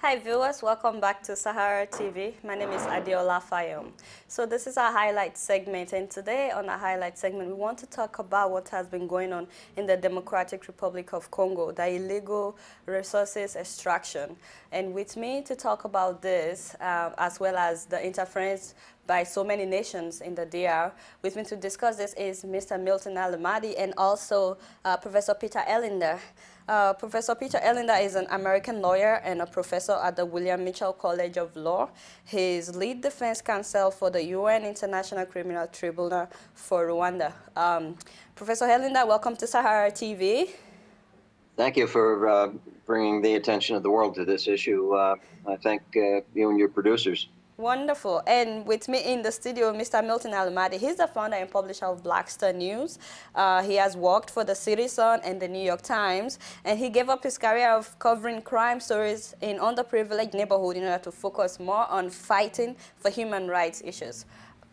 Hi viewers, welcome back to Sahara TV. My name is Adiola Fayom. So this is our highlight segment, and today on our highlight segment we want to talk about what has been going on in the Democratic Republic of Congo, the illegal resources extraction. And with me to talk about this, as well as the interference by so many nations in the DR, with me to discuss this is Mr. Milton Allimadi and also Professor Peter Erlinder. Professor Peter Erlinder is an American lawyer and a professor at the William Mitchell College of Law. He is lead defense counsel for the UN International Criminal Tribunal for Rwanda. Professor Erlinder, welcome to Sahara TV. Thank you for bringing the attention of the world to this issue. I thank you and your producers. Wonderful. And with me in the studio, Mr. Milton Allimadi. He's the founder and publisher of Black Star News. He has worked for the City Sun and the New York Times, and he gave up his career of covering crime stories in underprivileged neighborhoods in order to focus more on fighting for human rights issues.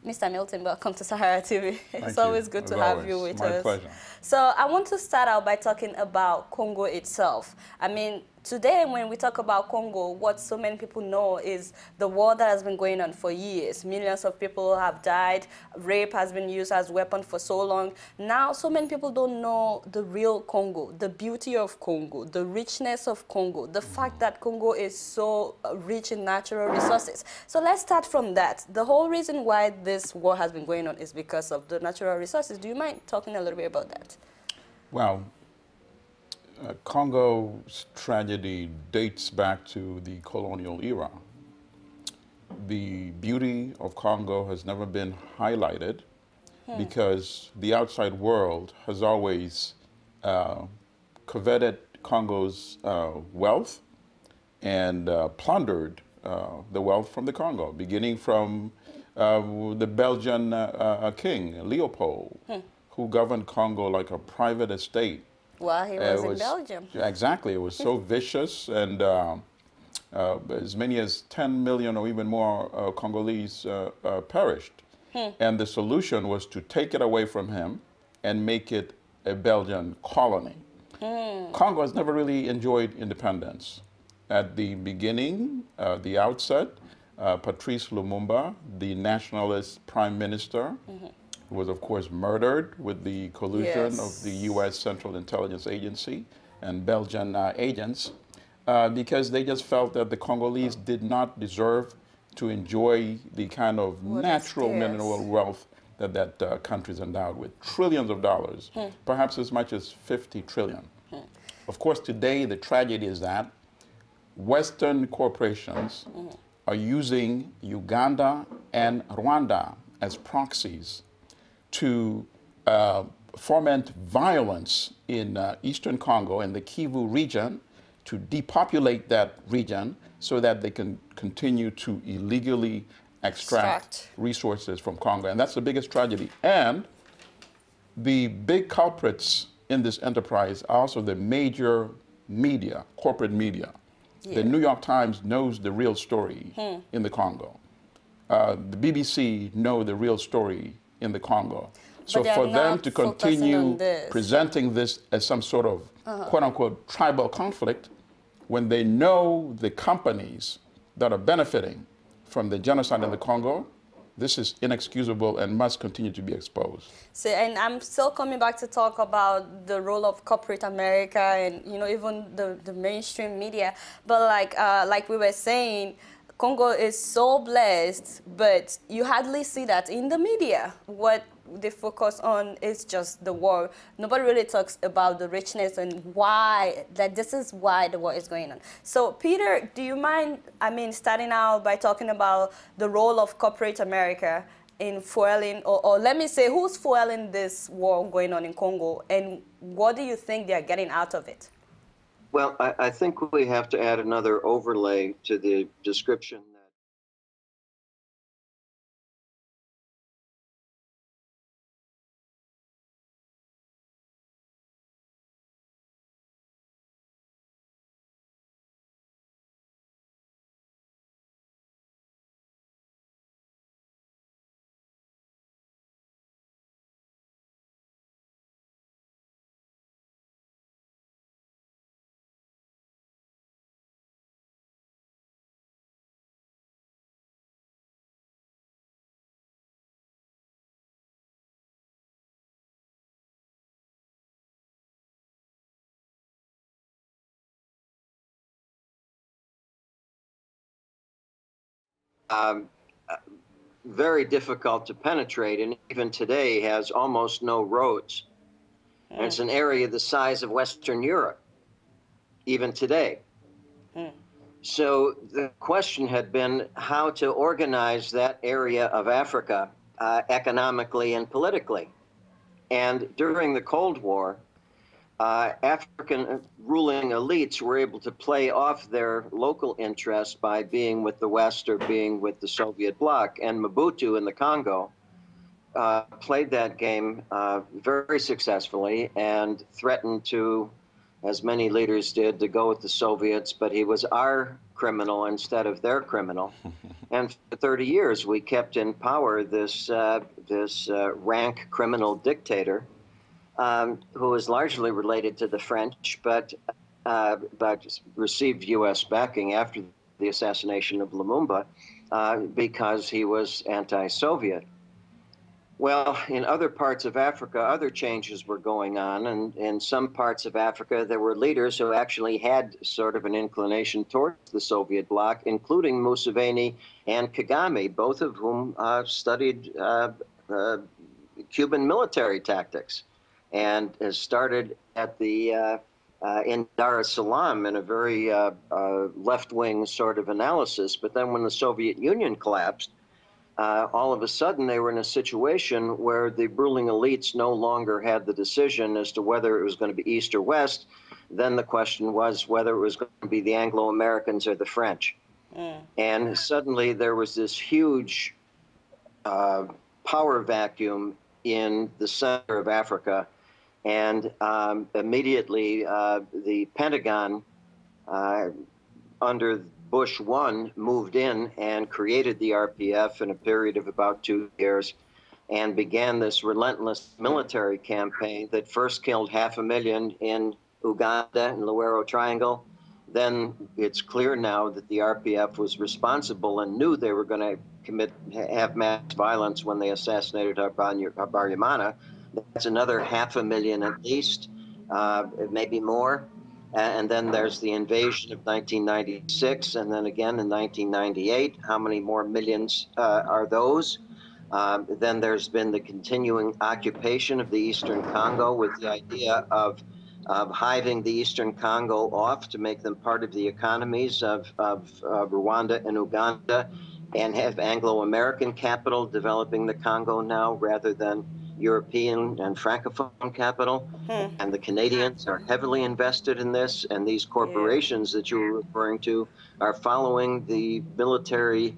Mr. Milton, welcome to Sahara TV. It's always good to have you with us. My pleasure. So I want to start out by talking about Congo itself. I mean, today when we talk about Congo, what so many people know is the war that has been going on for years. Millions of people have died. Rape has been used as a weapon for so long. Now, so many people don't know the real Congo, the beauty of Congo, the richness of Congo, the fact that Congo is so rich in natural resources. So let's start from that. The whole reason why this war has been going on is because of the natural resources. Do you mind talking a little bit about that? Well, Congo's tragedy dates back to the colonial era. The beauty of Congo has never been highlighted because the outside world has always coveted Congo's wealth and plundered the wealth from the Congo, beginning from the Belgian king, Leopold, who governed Congo like a private estate. Well, he was in Belgium. Exactly. It was so vicious, and as many as 10 million or even more Congolese perished. And the solution was to take it away from him and make it a Belgian colony. Congo has never really enjoyed independence. At the beginning, the outset, Patrice Lumumba, the nationalist prime minister, was, of course, murdered with the collusion of the U.S. Central Intelligence Agency and Belgian agents because they just felt that the Congolese did not deserve to enjoy the kind of natural mineral wealth that that country is endowed with. Trillions of dollars, perhaps as much as 50 trillion. Of course, today the tragedy is that Western corporations are using Uganda and Rwanda as proxies to foment violence in eastern Congo and the Kivu region, to depopulate that region so that they can continue to illegally extract resources from Congo. And that's the biggest tragedy. And the big culprits in this enterprise are also the major media, corporate media. The New York Times knows the real story in the Congo. The BBC know the real story in the Congo. So for them to continue presenting this as some sort of quote-unquote tribal conflict, when they know the companies that are benefiting from the genocide in the Congo, this is inexcusable and must continue to be exposed. See, and I'm still coming back to talk about the role of corporate America and, you know, even the mainstream media. But like we were saying, Congo is so blessed, but you hardly see that in the media. What they focus on is just the war. Nobody really talks about the richness and why, that this is why the war is going on. So Peter, do you mind, I mean, starting out by talking about the role of corporate America in fueling, or let me say, who's fueling this war going on in Congo, and what do you think they're getting out of it? Well, I think we have to add another overlay to the description very difficult to penetrate, and even today has almost no roads. And it's an area the size of Western Europe, even today. So the question had been how to organize that area of Africa economically and politically. And during the Cold War, African ruling elites were able to play off their local interests by being with the West or being with the Soviet bloc. And Mobutu in the Congo played that game very successfully and threatened to, as many leaders did, to go with the Soviets, but he was our criminal instead of their criminal. And for 30 years, we kept in power this rank criminal dictator who is largely related to the French, but received U.S. backing after the assassination of Lumumba because he was anti-Soviet. Well, in other parts of Africa, other changes were going on, and in some parts of Africa, there were leaders who actually had sort of an inclination towards the Soviet bloc, including Museveni and Kagame, both of whom studied Cuban military tactics, and has started at the in Dar es Salaam in a very left-wing sort of analysis. But then when the Soviet Union collapsed, all of a sudden they were in a situation where the ruling elites no longer had the decision as to whether it was going to be East or West. Then the question was whether it was going to be the Anglo-Americans or the French. And suddenly there was this huge power vacuum in the center of Africa. And immediately the Pentagon, under Bush 1, moved in and created the RPF in a period of about 2 years and began this relentless military campaign that first killed 500,000 in Uganda and Luwero Triangle. Then it's clear now that the RPF was responsible and knew they were going to have mass violence when they assassinated Habyarimana. That's another 500,000 at least, maybe more. And then there's the invasion of 1996, and then again in 1998. How many more millions are those? Then there's been the continuing occupation of the Eastern Congo with the idea of hiving the Eastern Congo off to make them part of the economies of Rwanda and Uganda, and have Anglo-American capital developing the Congo now rather than European and Francophone capital. And the Canadians are heavily invested in this, and these corporations that you were referring to are following the military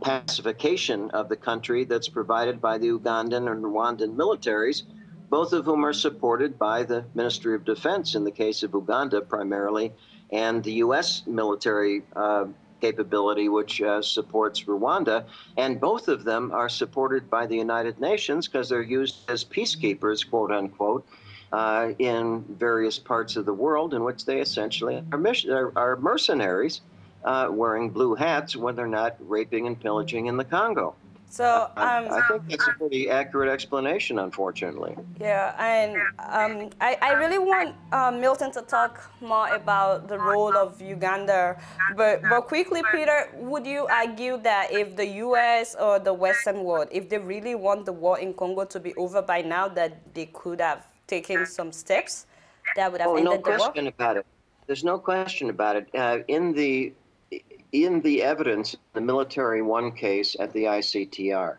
pacification of the country that's provided by the Ugandan and Rwandan militaries, both of whom are supported by the Ministry of Defense in the case of Uganda primarily, and the U.S. military capability, which supports Rwanda. And both of them are supported by the United Nations because they're used as peacekeepers, quote unquote, in various parts of the world in which they essentially are mercenaries wearing blue hats when they're not raping and pillaging in the Congo. So I think that's a pretty accurate explanation, unfortunately. Yeah, and I really want Milton to talk more about the role of Uganda. But quickly, Peter, would you argue that if the U.S. or the Western world, if they really want the war in Congo to be over by now, that they could have taken some steps that would have ended the war? No question about it. There's no question about it. In the evidence, the Military One case at the ICTR,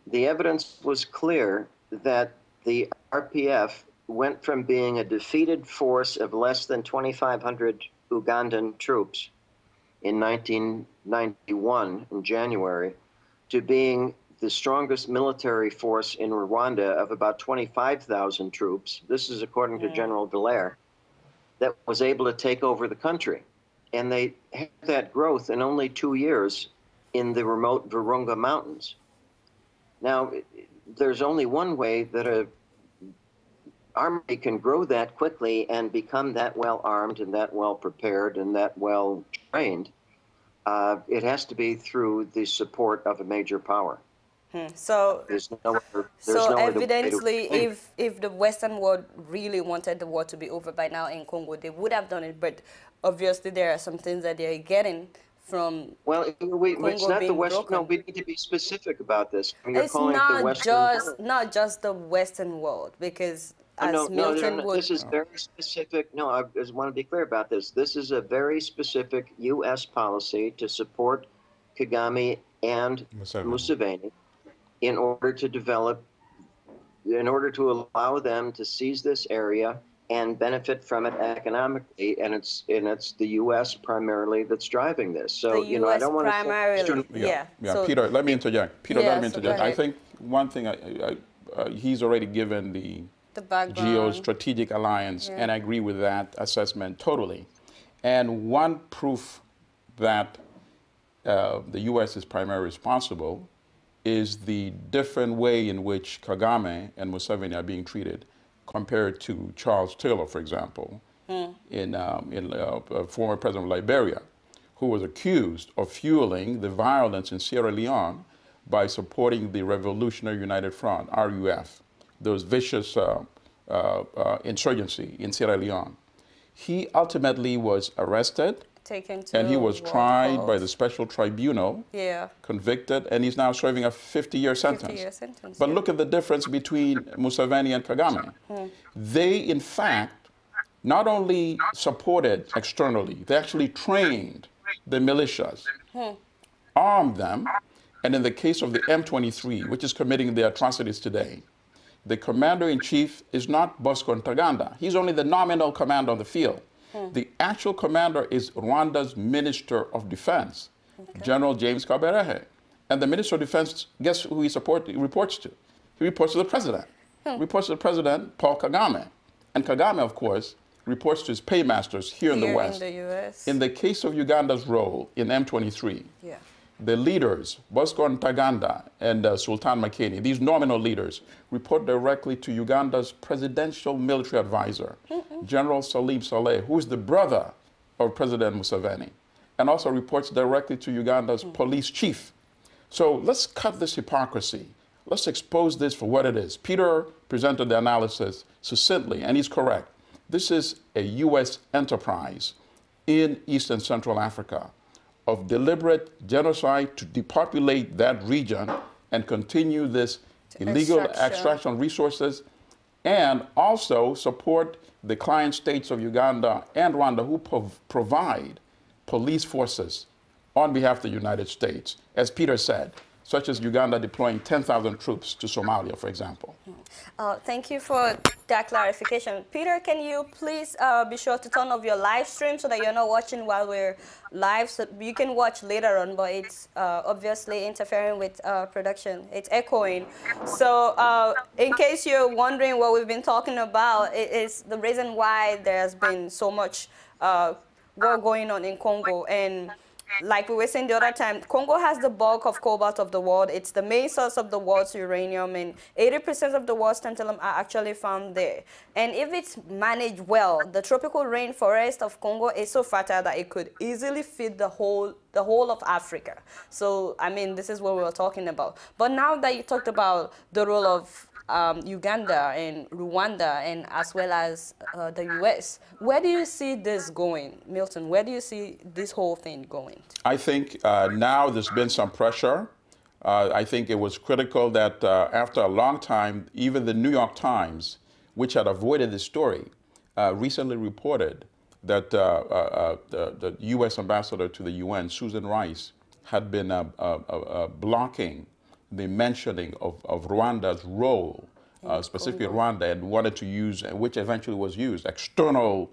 the evidence was clear that the RPF went from being a defeated force of less than 2,500 Ugandan troops in 1991 in January to being the strongest military force in Rwanda of about 25,000 troops. This is according to General Dallaire, that was able to take over the country. And they had that growth in only 2 years in the remote Virunga Mountains. Now, there's only one way that an army can grow that quickly and become that well armed and that well prepared and that well trained. It has to be through the support of a major power. So, evidently, if the Western world really wanted the war to be over by now in Congo, they would have done it. But obviously, there are some things that they're getting from Well, it's Congo not the being West. broken. No, we need to be specific about this. You're It's calling it the Western world. not just the Western world, because No, as Milton would. this is very specific. No, I just want to be clear about this. This is a very specific U.S. policy to support Kagame and Museveni in order to develop, in order to allow them to seize this area and benefit from it economically, and it's the U.S. primarily that's driving this. So the US I don't want primarily, to. So, Peter, let me interject. Peter, yeah, let me so interject. go I ahead. think one thing he's already given the background. geostrategic alliance, and I agree with that assessment totally. And one proof that the U.S. is primarily responsible is the different way in which Kagame and Museveni are being treated compared to Charles Taylor, for example, former president of Liberia, who was accused of fueling the violence in Sierra Leone by supporting the Revolutionary United Front, RUF, those vicious insurgency in Sierra Leone. He ultimately was arrested, taken to and he was World tried Court. by the special tribunal, convicted, and he's now serving a 50-year sentence. 50-year sentence. But look at the difference between Museveni and Kagame. They, in fact, not only supported externally, they actually trained the militias, armed them, and in the case of the M23, which is committing the atrocities today, the commander-in-chief is not Bosco Ntaganda. He's only the nominal commander on the field. The actual commander is Rwanda's Minister of Defense, General James Kabarebe. And the Minister of Defense, guess who he reports to? He reports to the president. Reports to the president, Paul Kagame. And Kagame, of course, reports to his paymasters here in the West. In the US. In the case of Uganda's role in M23, the leaders, Bosco Ntaganda and Sultan Makenga, these nominal leaders, report directly to Uganda's presidential military advisor, General Salim Saleh, who is the brother of President Museveni, and also reports directly to Uganda's police chief. So let's cut this hypocrisy. Let's expose this for what it is. Peter presented the analysis succinctly, and he's correct. This is a U.S. enterprise in East and Central Africa of deliberate genocide to depopulate that region and continue this illegal extraction of resources, and also support the client states of Uganda and Rwanda who provide police forces on behalf of the United States, as Peter said, such as Uganda deploying 10,000 troops to Somalia, for example. Thank you for that clarification. Peter, can you please be sure to turn off your live stream so that you're not watching while we're live? So you can watch later on, but it's obviously interfering with production. It's echoing. So in case you're wondering what we've been talking about, it is the reason why there's been so much war going on in Congo. And like we were saying the other time, Congo has the bulk of cobalt of the world. It's the main source of the world's uranium, and 80% of the world's tantalum are actually found there. And if it's managed well, the tropical rainforest of Congo is so fertile that it could easily feed the whole of Africa. So, I mean, this is what we were talking about. But now that you talked about the role of Uganda and Rwanda, and as well as the U.S. Where do you see this going, Milton? Where do you see this whole thing going? I think now there's been some pressure. I think it was critical that after a long time, even the New York Times, which had avoided this story, recently reported that the U.S. ambassador to the UN, Susan Rice, had been blocking the mentioning of Rwanda's role, specifically Rwanda, and wanted to use, which eventually was used, external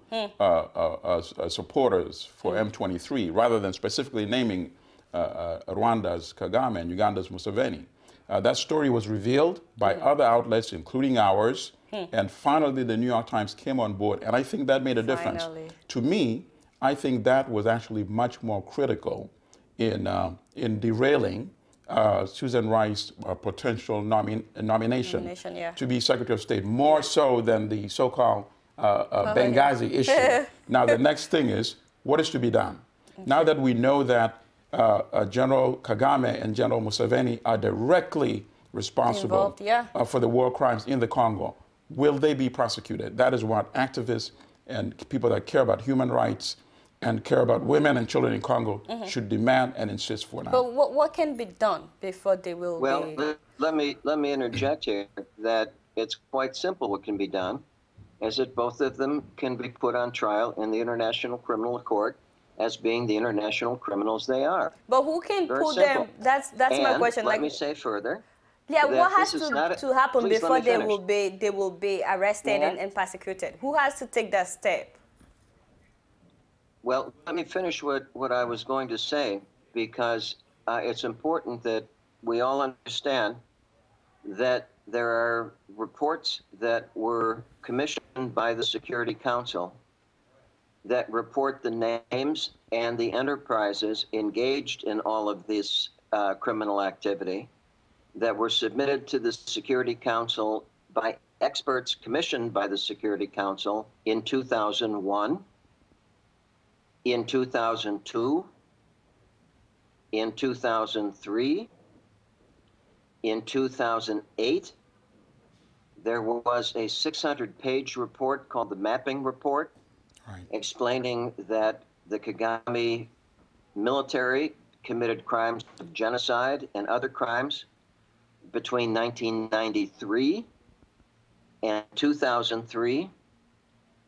supporters for M23, rather than specifically naming Rwanda's Kagame and Uganda's Museveni. That story was revealed by other outlets, including ours, and finally the New York Times came on board, and I think that made a difference. To me, I think that was actually much more critical in derailing Susan Rice's potential nomination to be Secretary of State, more so than the so-called Benghazi issue. Now, the next thing is, what is to be done? Now that we know that General Kagame and General Museveni are directly responsible for the war crimes in the Congo, will they be prosecuted? That is what activists and people that care about human rights and care about women and children in Congo should demand and insist for now. But what can be done before they will be... Well, let me interject here that it's quite simple what can be done, is that both of them can be put on trial in the International Criminal Court as being the international criminals they are. But who can Very put simple. them? That's my question. Let me say further. Yeah, what has to happen Please before let me they will be arrested Yeah. and persecuted? Who has to take that step? Well, let me finish what I was going to say, because it's important that we all understand that there are reports that were commissioned by the Security Council that report the names and the enterprises engaged in all of this criminal activity that were submitted to the Security Council by experts commissioned by the Security Council in 2001, in 2002, in 2003, in 2008. There was a 600-page report called the Mapping Report, explaining that the Kagame military committed crimes of genocide and other crimes between 1993 and 2003,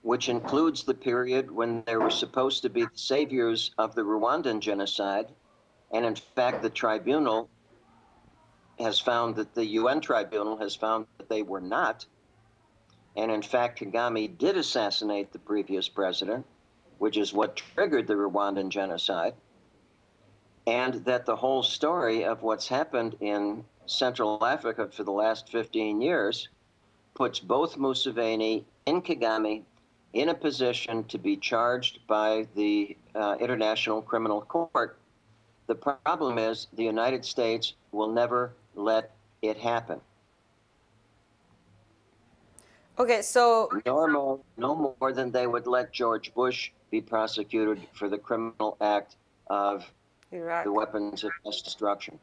which includes the period when they were supposed to be the saviors of the Rwandan genocide. And in fact, the tribunal has found that the UN tribunal has found that they were not. And in fact, Kagame did assassinate the previous president, which is what triggered the Rwandan genocide. And that the whole story of what's happened in Central Africa for the last 15 years puts both Museveni and Kagame in a position to be charged by the International Criminal Court. The problem is the United States will never let it happen. Okay, so... No more than they would let George Bush be prosecuted for the criminal act of Iraq. The weapons of mass destruction.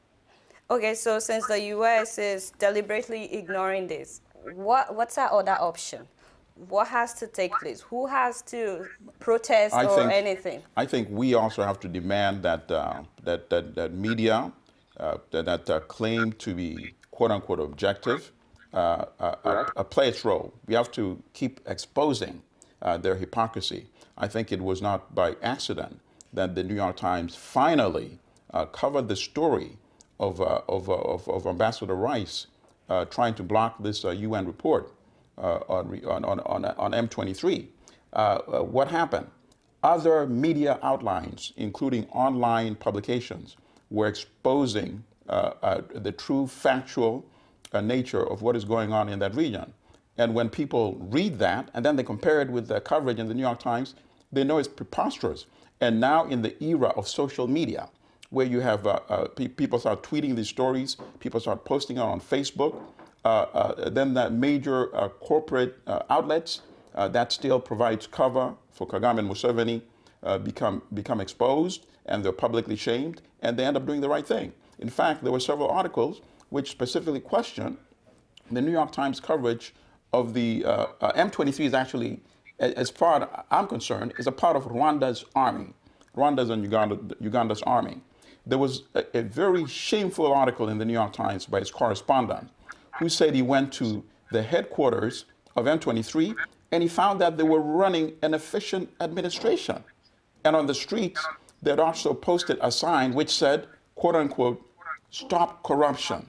Okay, so since the U.S. is deliberately ignoring this, what's our other option? What has to take place? Who has to protest anything? I think we also have to demand that that media that claim to be quote unquote objective play its role. We have to keep exposing their hypocrisy. I think it was not by accident that the New York Times finally covered the story of Ambassador Rice trying to block this UN report on M23. What happened? Other media outlets, including online publications, were exposing the true factual nature of what is going on in that region. And when people read that, and then they compare it with the coverage in the New York Times, they know it's preposterous. And now in the era of social media, where you have people start tweeting these stories, people start posting it on Facebook, then that major corporate outlets that still provides cover for Kagame and Museveni become exposed, and they're publicly shamed, and they end up doing the right thing. In fact, there were several articles which specifically question the New York Times coverage of the M23 is actually, as far as I'm concerned, is a part of Rwanda's army, Rwanda's and Uganda's army. There was a very shameful article in the New York Times by its correspondent who said he went to the headquarters of M23 and he found that they were running an efficient administration. And on the streets, they'd also posted a sign which said, quote unquote, "Stop corruption."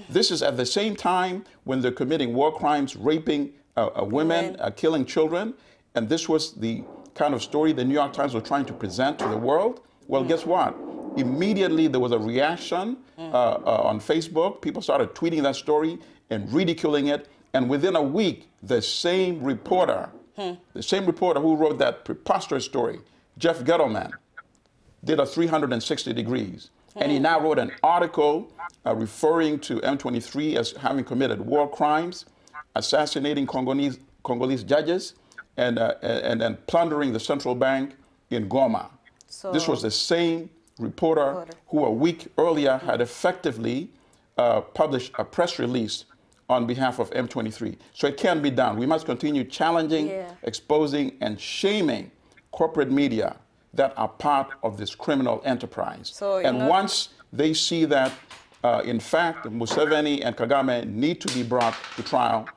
This is at the same time when they're committing war crimes, raping women, killing children. And this was the kind of story the New York Times was trying to present to the world. Well, guess what? Immediately there was a reaction on Facebook. People started tweeting that story and ridiculing it. And within a week, the same reporter who wrote that preposterous story, Jeff Gettleman, did a 360 degrees. And he now wrote an article referring to M23 as having committed war crimes, assassinating Congolese judges, and then plundering the central bank in Goma. So this was the same reporter who a week earlier had effectively published a press release on behalf of M23. So it can be done. We must continue challenging, exposing, and shaming corporate media that are part of this criminal enterprise. So, and once they see that, in fact, Museveni and Kagame need to be brought to trial,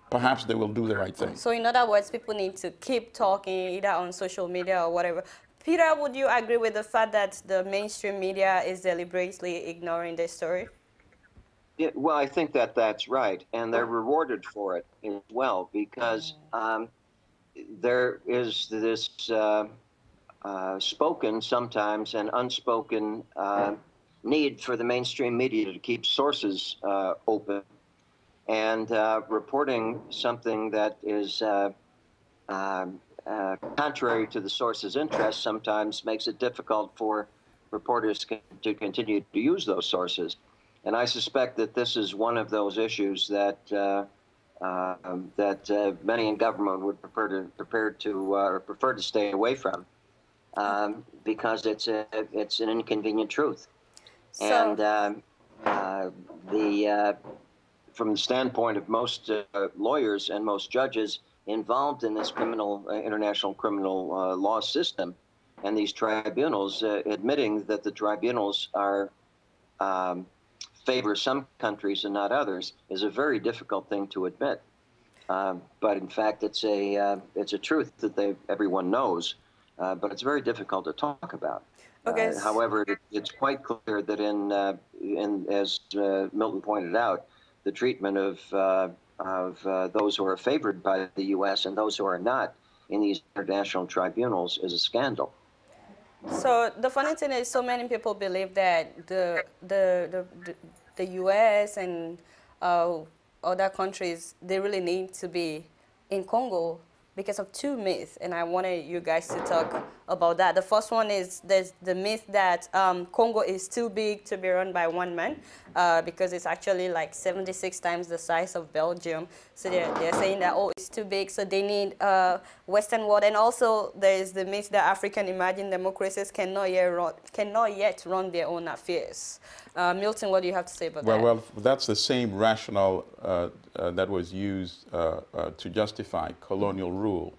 perhaps they will do the right thing. So in other words, people need to keep talking either on social media or whatever. Peter, would you agree with the fact that the mainstream media is deliberately ignoring this story? Yeah, well, I think that that's right, and they're rewarded for it as well, because there is this spoken sometimes and unspoken need for the mainstream media to keep sources open, and reporting something that is contrary to the source's interests sometimes makes it difficult for reporters to continue to use those sources. And I suspect that this is one of those issues that many in government would prefer to stay away from, because it's an inconvenient truth. So, and from the standpoint of most lawyers and most judges involved in this international criminal law system and these tribunals, admitting that the tribunals are favor some countries and not others is a very difficult thing to admit. But in fact, it's a truth that everyone knows, but it's very difficult to talk about. Okay. However, it's quite clear that as Milton pointed out, the treatment of those who are favored by the U.S. and those who are not in these international tribunals is a scandal. So the funny thing is, so many people believe that the U.S. and other countries, they really need to be in Congo because of two myths, and I wanted you guys to talk about that. The first one is there's the myth that Congo is too big to be run by one man, because it's actually like 76 times the size of Belgium. So they're saying that, oh, it's too big, so they need Western world. And also there's the myth that African emerging democracies cannot yet run their own affairs. Milton, what do you have to say about that? Well, that's the same rationale that was used to justify colonial rule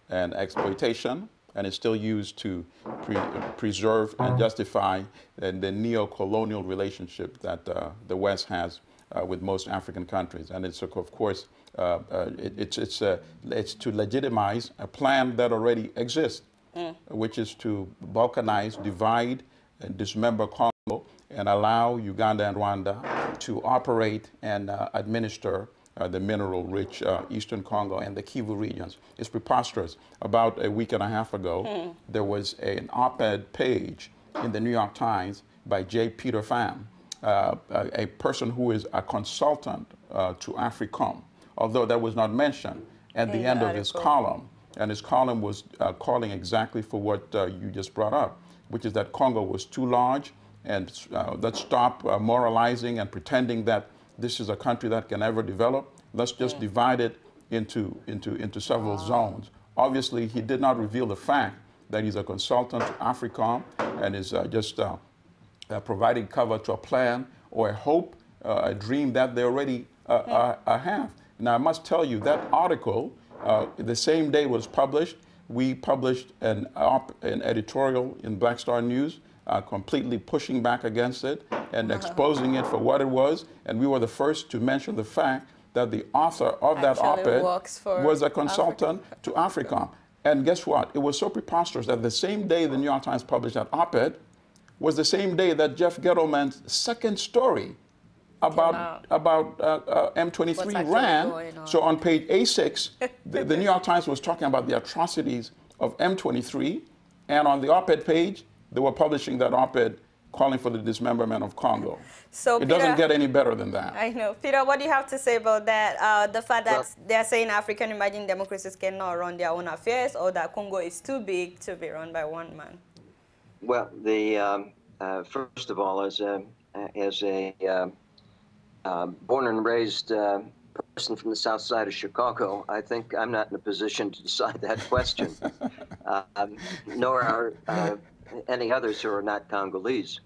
and exploitation, and it's still used to preserve and justify the neo-colonial relationship that the West has with most African countries. And it's, of course, it's to legitimize a plan that already exists, which is to balkanize, divide, and dismember Congo and allow Uganda and Rwanda to operate and administer the mineral-rich Eastern Congo and the Kivu regions. It's preposterous. About a week and a half ago, there was an op-ed page in the New York Times by J. Peter Pham, a person who is a consultant to AFRICOM, although that was not mentioned at the end of his column. And his column was calling exactly for what you just brought up, which is that Congo was too large, and let's stop moralizing and pretending that this is a country that can ever develop. Let's just divide it into several zones. Obviously, he did not reveal the fact that he's a consultant to AFRICOM and is just providing cover to a plan or a hope, a dream that they already have. Now, I must tell you, that article, the same day it was published, we published an editorial in Black Star News, completely pushing back against it and exposing it for what it was. And we were the first to mention the fact that the author of that op-ed was a consultant to AFRICOM. And guess what? It was so preposterous that the same day the New York Times published that op-ed was the same day that Jeff Gettleman's second story about M23 ran. So on page A6, the New York Times was talking about the atrocities of M23, and on the op-ed page, they were publishing that op-ed calling for the dismemberment of Congo. So it doesn't get any better than that. I know. Peter, what do you have to say about that? The fact that they're saying African emerging democracies cannot run their own affairs, or that Congo is too big to be run by one man? Well, first of all, as a born and raised person from the south side of Chicago, I think I'm not in a position to decide that question, nor are any others who are not Congolese.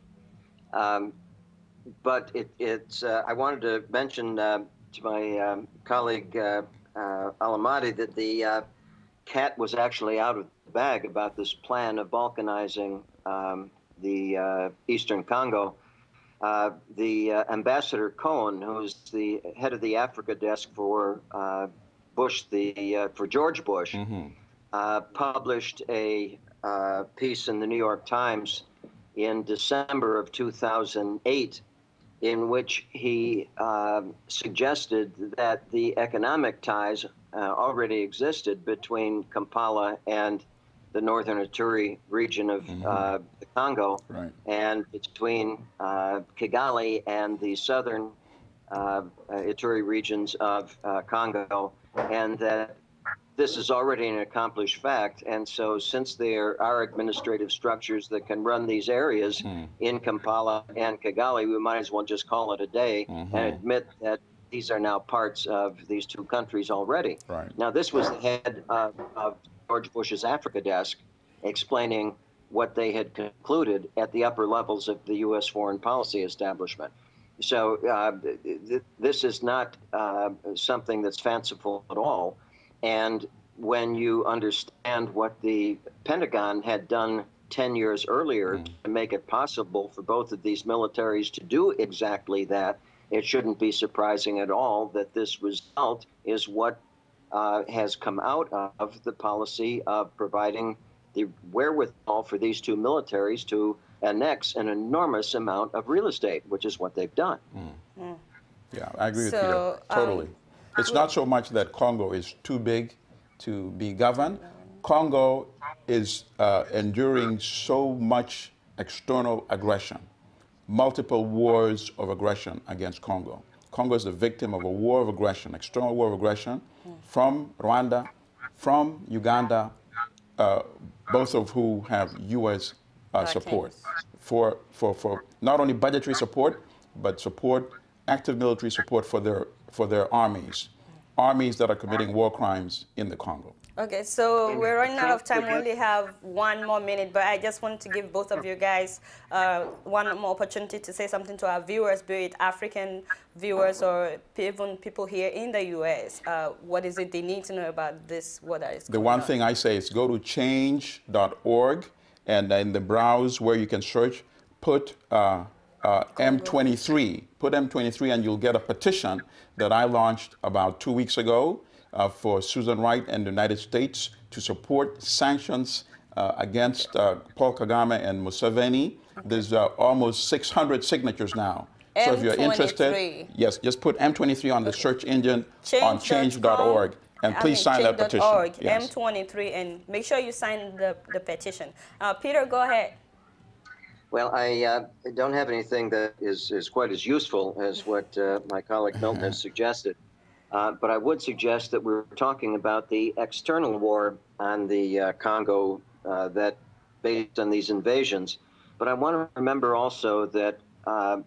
But I wanted to mention to my colleague Allimadi that cat was actually out of the bag about this plan of balkanizing the Eastern Congo. The Ambassador Cohen, who's the head of the Africa desk for for George Bush, published a piece in the New York Times in December of 2008, in which he suggested that the economic ties already existed between Kampala and the northern Ituri region of the Congo, and between Kigali and the southern Ituri regions of Congo, and that this is already an accomplished fact. And so since there are administrative structures that can run these areas in Kampala and Kigali, we might as well just call it a day and admit that these are now parts of these two countries already. Now, this was the head of George Bush's Africa desk explaining what they had concluded at the upper levels of the U.S. foreign policy establishment. So this is not something that's fanciful at all. And when you understand what the Pentagon had done 10 years earlier to make it possible for both of these militaries to do exactly that, it shouldn't be surprising at all that this result is what has come out of the policy of providing the wherewithal for these two militaries to annex an enormous amount of real estate, which is what they've done. Yeah, I agree with Peter, totally. It's not so much that Congo is too big to be governed. Congo is enduring so much external aggression, multiple wars of aggression against Congo. Congo is the victim of a war of aggression, external war of aggression from Rwanda, from Uganda, both of who have U.S. support for not only budgetary support, but support, active military support for their armies that are committing war crimes in the Congo. Okay, so we're running out of time. We only have 1 more minute, but I just want to give both of you guys one more opportunity to say something to our viewers, be it African viewers or even people here in the U.S. What is it they need to know about this? What is the one thing I say is go to change.org, and in the browse where you can search, put M23. Put M23 and you'll get a petition that I launched about 2 weeks ago for Susan Wright and the United States to support sanctions against Paul Kagame and Museveni. There's almost 600 signatures now. So if you're interested, yes, just put M23 on the search engine on change.org. And please sign that petition. Yes. M23, and make sure you sign the petition. Peter, go ahead. Well, I don't have anything that is quite as useful as what my colleague Milton has suggested. But I would suggest that we're talking about the external war on the Congo that based on these invasions. But I want to remember also that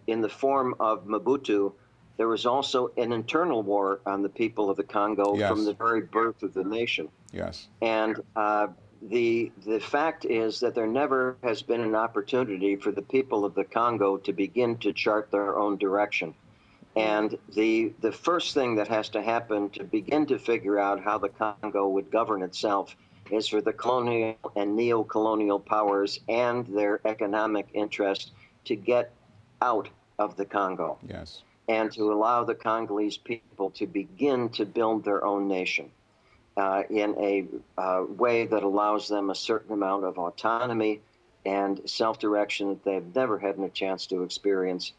in the form of Mobutu, there was also an internal war on the people of the Congo from the very birth of the nation. Yes. And the fact is that there never has been an opportunity for the people of the Congo to begin to chart their own direction. And the first thing that has to happen to begin to figure out how the Congo would govern itself is for the colonial and neo-colonial powers and their economic interests to get out of the Congo. Yes. And to allow the Congolese people to begin to build their own nation in a way that allows them a certain amount of autonomy and self-direction that they've never had a chance to experience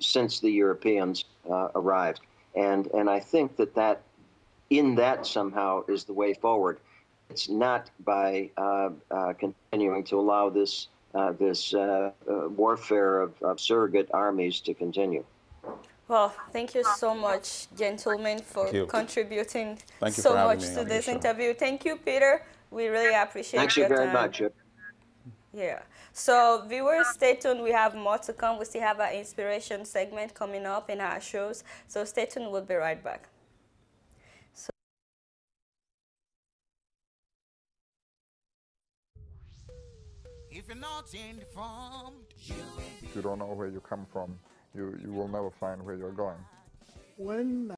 since the Europeans arrived. And I think that somehow is the way forward. It's not by continuing to allow this warfare of surrogate armies to continue. Well, thank you so much, gentlemen, for contributing so much to this interview. Thank you, Peter. We really appreciate your time. Thank you very much. Yeah. So, viewers, stay tuned. We have more to come. We still have our inspiration segment coming up in our shows. So, stay tuned. We'll be right back. If you're not informed, if you don't know where you come from, you will never find where you're going. When